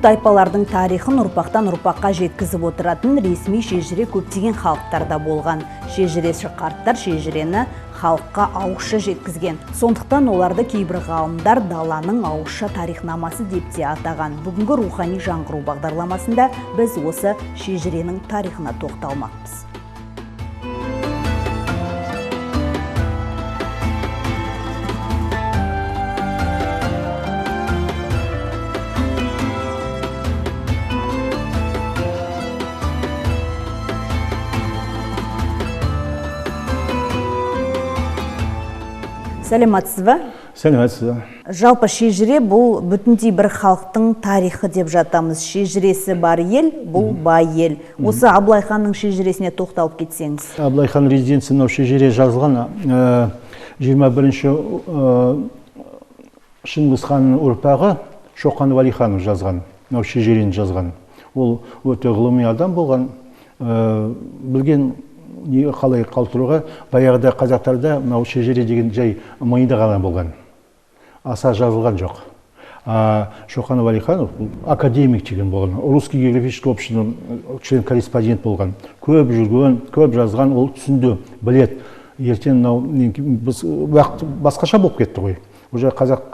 тайпалардың тарихын ұрпақтан ұрпаққа жеткізіп отыратын ресми шежіре көптеген халықтарда болған. Шежіресі қарттар шежірені халыққа ауызша жеткізген. Сондықтан оларды кейбір ғалымдар даланың ауызша тарихнамасы деп те атаған. Бүгінгі рухани жаңғыру бағдарламасында біз осы шежіренің тарихына тоқталмақпыз. Сәлеметсіз бе? Сәлеметсіз. Жалпы шежіре бұл бүтіндей бір халықтың тарихы деп жатамыз. Шежіресі бар ел, бұл бай ел. Осы Абылай ханның шежіресіне тоқталып кетсеңіз. Абылай хан резиденциясында шежіре жазылған 21-ші Шыңғыс ханның ұрпағы Шоқан Уәлиханов жазған, шежірені жазған. Ол өте ғылыми адам болған, білген қалай қалтыруға, баяғыда қазақтарда шежіре деген жай миында ғана болған. Аса жазылған жоқ. Шоқан Уәлиханов академик деген болған. Русский географический обществоның член-корреспондент болған. Көп жүрген, көп жазған, ол түсінді, білет. Ертең уақыт басқаша болып кетті ғой. Уже қазақ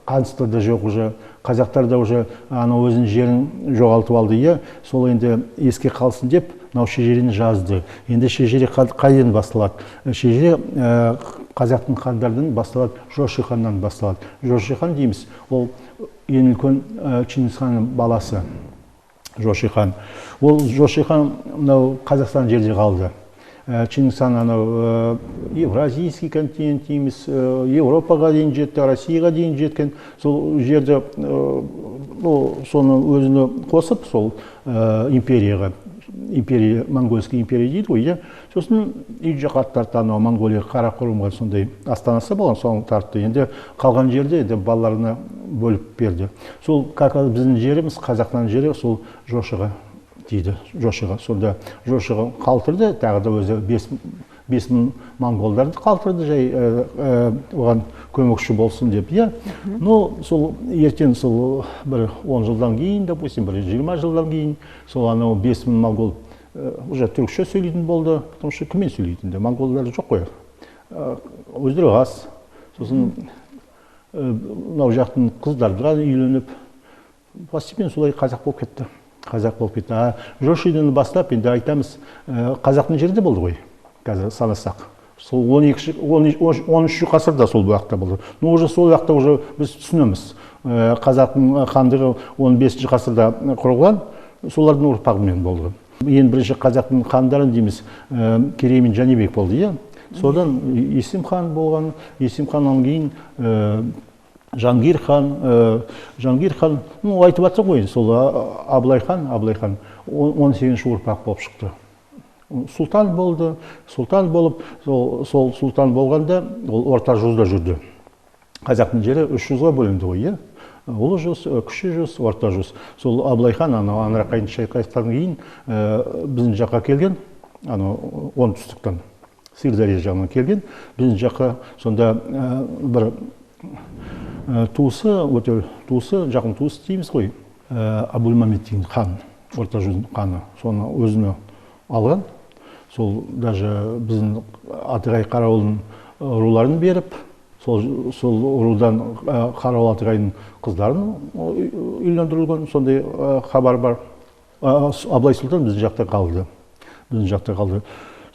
қанысты да жоқ, уже қазақтар да уже өзінің жерін жоғалтып алды. Сол енді еске қалсын деп шежірені жазды. Енді шежіре қайдан басталады? Шежіре қазақтың хандардан басталады, Жошы ханнан басталады. Жошы хан дейміз, ол ең үлкен Чингис ханның баласы. Жошы хан. Ол Жошы хан Қазақстан жерде қалды. Чингис хан Евразийский континент дейміз, Европаға дейін жетті, Россияға дейін жеткен. Сол жерде соны өзіне қосып, сол империяға, Моңғолский империя дейді ғой, сосын үй жаққа тартты, Моңғолия Қарақұрымға сондай астанасы болған, соны тартты. Енді қалған жерде балаларына бөліп берді. Сол біздің жеріміз, Қазақтан жері, сол Жошыға дейді, Жошыға. Сонда Жошыға қалтырды, тағы да өзі 5000 моңғолдарды қалтырды, жай оған көмекші болсын деп. Сол ертең сол бір 10 жылдан кейін, допустим, бір 20 жылдан кейін, сол 5000 моңғол уже түрікше сөйлейтін болды, потому что кіммен сөйлейтін де, моңғолдар жоқ қой. Өздері аз. Сосын жақтың қыздарға үйленіп, постепенно солай қазақ болып кетті. Қазақ болып кетті. Жошыдан бастап, енді айтамыз, қазақтың жерде болды ғой, қазір санасақ. Сол 13-ші ғасырда сол уақытта болды. Уже сол уақытта уже біз түсінеміз. Қазақтың хандығы 15-ші ғасырда құрылған, солардың ұрпағымен болды. Ең бірінші қазақтың хандарын дейміз, Керей мен Жәнібек болды. Содан Есім хан болған, Есім ханнан кейін Жангир хан, айтып жатса ғой, сол Абылай хан 18-ші ұрпақ болып шықты. Сұлтан болды, сұлтан болып, сол сұлтан болғанда ол орта жүзде жүрді. Қазақтың жері 300-ға бөлінді ғой, ұлы жүз, кіші жүз, орта жүз. Сол Абылай хан Аңырақайдың шайқастан кейін біздің жаққа келген, оңтүстіктен, Сырдария жағынан келген, біздің жаққа сонда бір туысы, жақын туысы дейміз ғой, Абдулмамед деген хан, орта жүздің ханы, соны өзіне алған. Сол даже біздің Атығай қарауылдың руларын беріп, сол рудан қарауыл Атығайдың қыздарын үйлендірілген, сондай хабар бар. Абылай сұлтан біздің жақта қалды.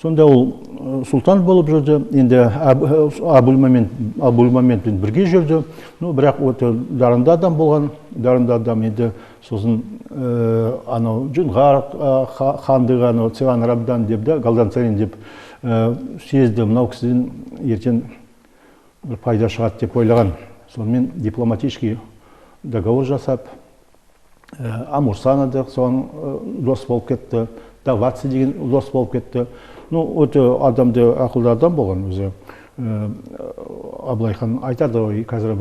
Сонда ол сұлтан болып жүрді, енді Абдулмамедпен бірге жүрді. Бірақ өте дарынды адам болған, дарынды адам енді сосын Жүнғар хандығы, Цеван Рабдан деп, Галдан Царин деп сезді, мынау кісіден ертең бір пайда шығады деп ойлаған. Сонымен дипломатический договор жасап, Амурсана да соған дос болып кетті, Даватсы деген дос болып кетті. Өте адамды, ақылды адам болған өзі. Абылай хан айтады, қазір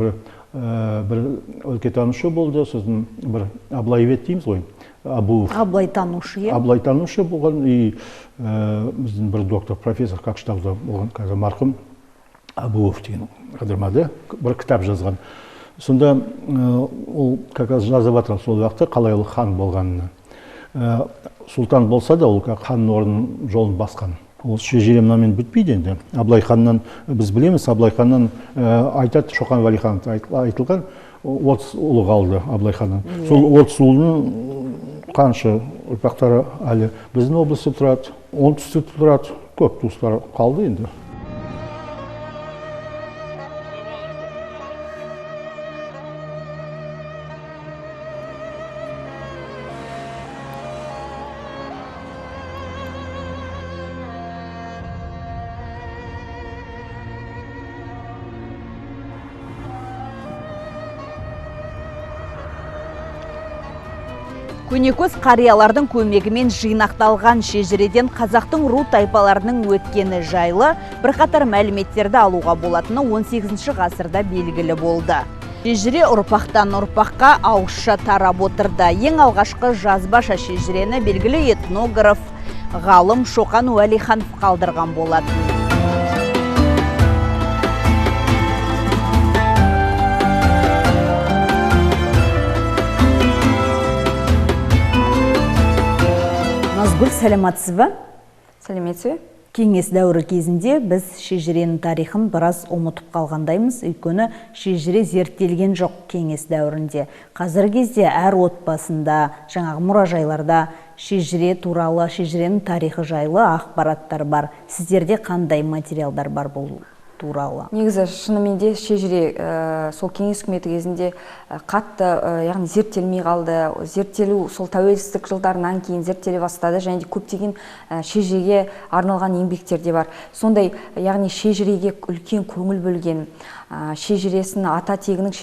бір өлкетанушы болды, сосын бір Абылайбек дейміз ғой. Аблайтанушы, Аблайтанушы болған, и біздің бір доктор, профессор Какштауда болған, қазір марқұм Абуов деген қыдырмады, бір кітап жазған. Сонда ол как раз жазып жатыр сол уақытта қалай ол хан болғанын. Сұлтан болса да ол ханның орнын жолын басқан. Ол шежіре мынамен бітпейді енді. Абылай ханнан біз білеміз, Абылай ханнан айтады, Шоқан Уәлиханов айтылған 30 ұлы қалды Абылай ханнан. Сол 30 ұлының қанша ұрпақтары әлі біздің облыста тұрады, оңтүстікте тұрады, көп туыстар қалды енді. Көнекөз қариялардың көмегімен жинақталған шежіреден қазақтың ру тайпаларының өткені жайлы бірқатар мәліметтерді алуға болатыны 18 ғасырда белгілі болды. Шежіре ұрпақтан ұрпаққа ауызша тарап отырды. Ең алғашқы жазбаша шежірені белгілі этнограф, ғалым Шоқан Уәлиханов қалдырған болатын. Назгүл, сәлематсыз ба? Сәлеметсіз бе? Кеңес дәуірі кезінде біз шежіренің тарихын біраз ұмытып қалғандаймыз, өйткені шежіре зерттелген жоқ кеңес дәуірінде. Қазіргі кезде әр отбасында, жаңағы мұражайларда шежіре туралы, шежіренің тарихы жайлы ақпараттар бар. Сіздерде қандай материалдар бар бұл туралы? Негізі шынымен де шежіре сол кеңес үкіметі кезінде қатты, яғни зерттелмей қалды. Зерттелу сол тәуелсіздік жылдарынан кейін зерттеле бастады, және де көптеген шежіреге арналған еңбектер де бар. Сондай, яғни шежіреге үлкен көңіл бөлген, шежіресін, ата тегінің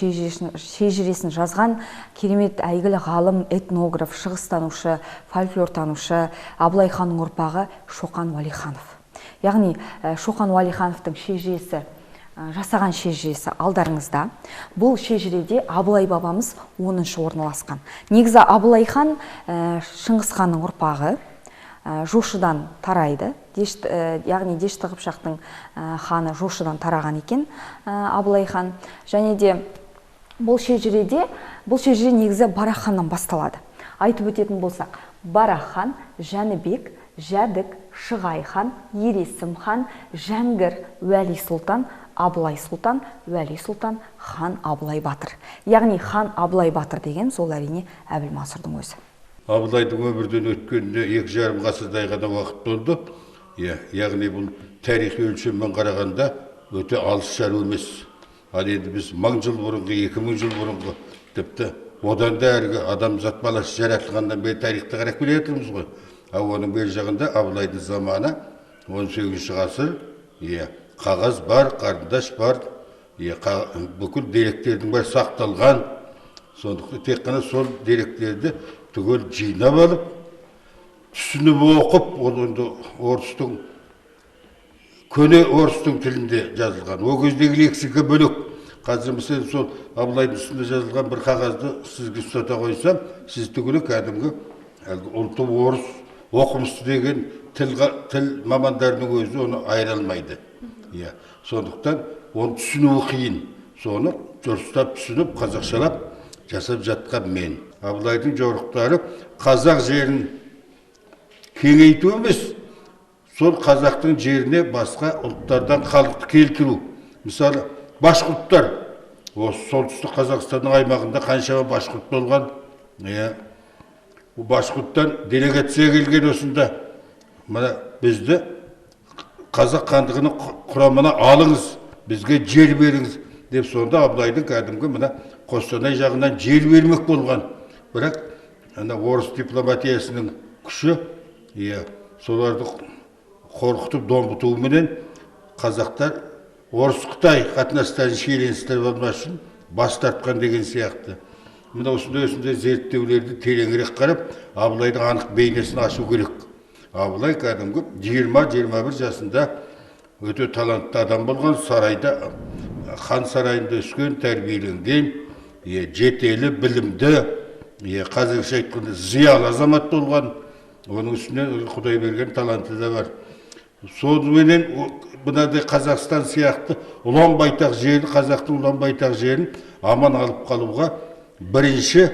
шежіресін жазған керемет әйгілі ғалым, этнограф, шығыстанушы, фольклортанушы Абылай ханның ұрпағы Шоқан Уәлиханов. Яғни Шоқан Уәлихановтың шежіресі, жасаған шежіресі алдарыңызда. Бұл шежіреде Абылай бабамыз 10-шы орналасқан. Негізі Абылай хан Шыңғыс ханның ұрпағы, Жошыдан тарайды. Яғни Дешті Қыпшақтың ханы Жошыдан тараған екен Абылай хан. Және де бұл шежіре негізі Барақ ханнан басталады. Айтып өтетін болсақ, Барақ хан, Жәнібек, Жәдік, Шығай хан, Ересім хан, Жәңгір, Уәли сұлтан, Абылай сұлтан, Уәли сұлтан, хан Абылай батыр. Яғни хан Абылай батыр деген сол әрине Әбілмансұрдың өзі. Абылайдың өмірден өткеніне 2,5 ғасырдай ғана уақыт болды. Яғни бұл тарихи өлшеммен қарағанда өте алыс шаруа емес. Ал енді біз 1000 жыл бұрынғы, 2000 жыл бұрынғы, тіпті одан да әргі адамзат баласы жаратылғаннан бері тарихты қарап келе жатырмыз ғой. Оның бер жағында Абылайдың заманы 18 ғасыр, қағаз бар, қарындаш бар, бүкіл деректердің бәрі сақталған. Сондықтан тек қана сол деректерді түгел жинап алып, түсініп оқып, ол енді орыстың, көне орыстың тілінде жазылған. Ол кездегі лексика бөлек. Қазір мысалы сол Абылайдың үстінде жазылған бір қағазды сізге ұстата қойсам, сіз түгілі кәдімгі ұлты орыс оқымысты деген тіл мамандарының өзі оны айыра алмайды. Сондықтан оны түсіну қиын. Соны дұрыстап түсініп, қазақшалап жасап жатқан мен. Абылайдың жорықтары қазақ жерін кеңейту емес, сол қазақтың жеріне басқа ұлттардан халықты келтіру. Мысалы, башқұрттар, осы солтүстік Қазақстанның аймағында қаншама башқұрт болған. Башқұрттан делегация келген осында, мына бізді қазақ хандығының құрамына алыңыз, бізге жер беріңіз деп, сонда Абылайдың кәдімгі мына Қостанай жағынан жер бермек болған. Бірақ орыс дипломатиясының күші, соларды қорқытып домбытуыменен қазақтар орыс-қытай қатынастарын шиеленістіріп алмас үшін бас тартқан деген сияқты. Мына осындай зерттеулерді тереңірек қарап, Абылайдың анық бейнесін ашу керек. Абылай кәдімгі 20-21 жасында өте талантты адам болған, сарайда, хан сарайында өскен, тәрбиеленген, жетелі, білімді, қазіргіше айтқанда зиялы азамат болған. Оның үстіне Құдай берген таланты да бар. Сонымен мынадай Қазақстан сияқты ұлан байтақ жерін, қазақтың ұлан байтақ жерін аман алып қалуға бірінші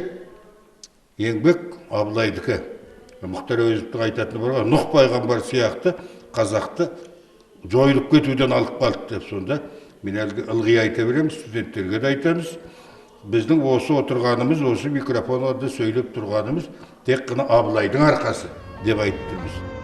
еңбек Абылайдікі. Мұхтар Әуезовтің айтатыны бар ғой, Нұх пайғамбар сияқты қазақты жойылып кетуден алып қалды деп. Сонда мен әлгі ылғи айта беремін, студенттерге де айтамыз. Біздің осы отырғанымыз, осы микрофонда сөйлеп тұрғанымыз тек қана Абылайдың арқасы деп айтып тұрмыз.